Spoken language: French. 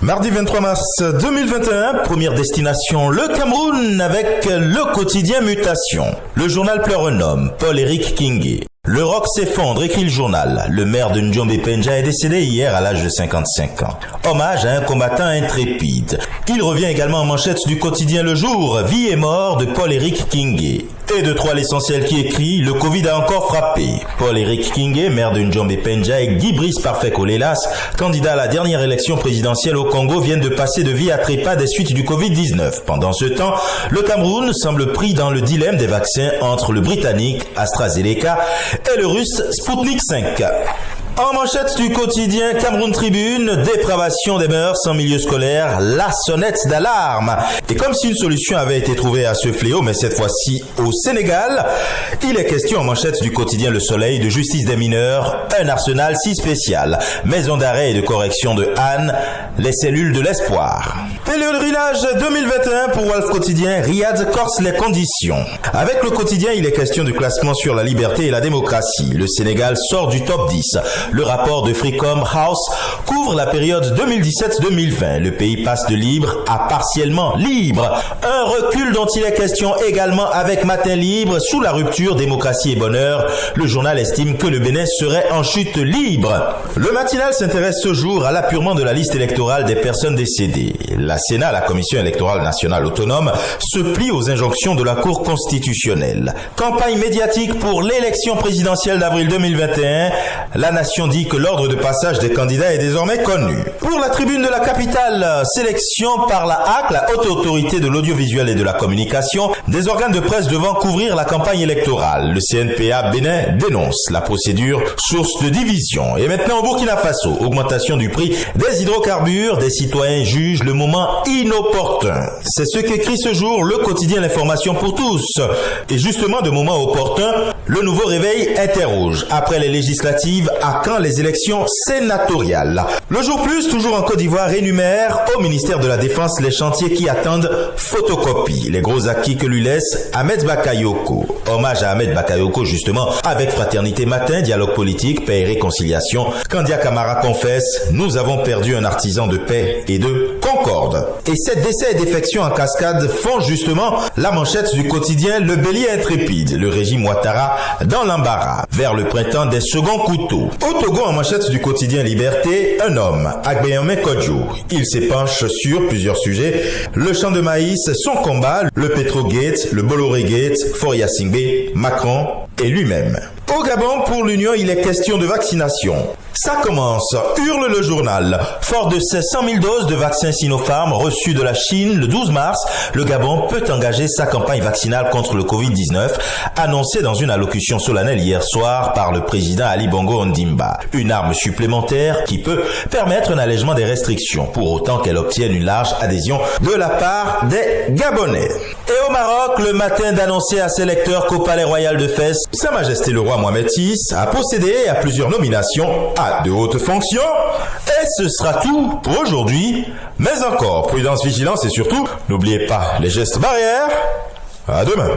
Mardi 23 mars 2021, première destination, le Cameroun avec le quotidien Mutation. Le journal pleure un homme, Paul-Éric Kingé. Le roc s'effondre, écrit le journal. Le maire de Njombe-Penja est décédé hier à l'âge de 55 ans. Hommage à un combattant intrépide. Il revient également en manchette du quotidien Le Jour, vie et mort de Paul-Éric Kingé. Et de trois l'essentiel qui écrit, le Covid a encore frappé. Paul-Éric Kingé, maire de Njombe-Penja, et Guy Brice Parfait Kolelas, candidat à la dernière élection présidentielle au Congo, viennent de passer de vie à trépas des suites du Covid-19. Pendant ce temps, le Cameroun semble pris dans le dilemme des vaccins entre le britannique AstraZeneca et le russe Sputnik 5. En manchette du quotidien Cameroun Tribune, dépravation des mœurs en milieu scolaire, la sonnette d'alarme. Et comme si une solution avait été trouvée à ce fléau, mais cette fois-ci au Sénégal, il est question en manchette du quotidien Le Soleil de justice des mineurs, un arsenal si spécial. Maison d'arrêt et de correction de Anne, les cellules de l'espoir. Pèlerinage 2021 pour Walf Quotidien, Riyad corse les conditions. Avec le quotidien, il est question du classement sur la liberté et la démocratie. Le Sénégal sort du top 10. Le rapport de Freecom House couvre la période 2017-2020. Le pays passe de libre à partiellement libre. Un recul dont il est question également avec Matin Libre. Sous la rupture démocratie et bonheur, le journal estime que le Bénin serait en chute libre. Le matinal s'intéresse ce jour à l'appurement de la liste électorale des personnes décédées. La Sénat, la Commission électorale nationale autonome, se plie aux injonctions de la Cour constitutionnelle. Campagne médiatique pour l'élection présidentielle d'avril 2021. La nation dit que l'ordre de passage des candidats est désormais connu. Pour la tribune de la capitale, sélection par la HAC, la Haute Autorité de l'Audiovisuel et de la Communication, des organes de presse devant couvrir la campagne électorale. Le CNPA Bénin dénonce la procédure source de division. Et maintenant au Burkina Faso, augmentation du prix des hydrocarbures, des citoyens jugent le moment inopportun. C'est ce qu'écrit ce jour le quotidien L'Information pour tous. Et justement de moment opportun, le nouveau réveil interroge. Après les législatives, à quand les élections sénatoriales? Le jour plus, toujours en Côte d'Ivoire, énumère au ministère de la Défense les chantiers qui attendent photocopie. Les gros acquis que lui laisse Ahmed Bakayoko. Hommage à Ahmed Bakayoko justement avec Fraternité Matin, dialogue politique, paix et réconciliation. Kandia Camara confesse, nous avons perdu un artisan de paix et de concorde. Et ces décès et défections en cascade font justement la manchette du quotidien Le Bélier intrépide. Le régime Ouattara dans l'embarras. Vers le printemps des seconds couteaux. Au Togo, en manchette du quotidien Liberté, un homme, Agbeyame Kodjo. Il s'épanche sur plusieurs sujets. Le champ de maïs, son combat, le Petrogate, le Bolloré Gate, Foria Singbe, Macron et lui-même. Au Gabon, pour l'Union, il est question de vaccination. Ça commence, hurle le journal. Fort de ces 100 000 doses de vaccins Sinopharm reçues de la Chine le 12 mars, le Gabon peut engager sa campagne vaccinale contre le Covid-19, annoncée dans une allocution solennelle hier soir par le président Ali Bongo Ondimba. Une arme supplémentaire qui peut permettre un allègement des restrictions, pour autant qu'elle obtienne une large adhésion de la part des Gabonais. Et au Maroc, le matin d'annoncer à ses lecteurs qu'au Palais Royal de Fès, Sa Majesté le Roi Mohamed VI a procédé à plusieurs nominations à de hautes fonctions. Et ce sera tout pour aujourd'hui. Mais encore, prudence, vigilance et surtout, n'oubliez pas les gestes barrières. À demain.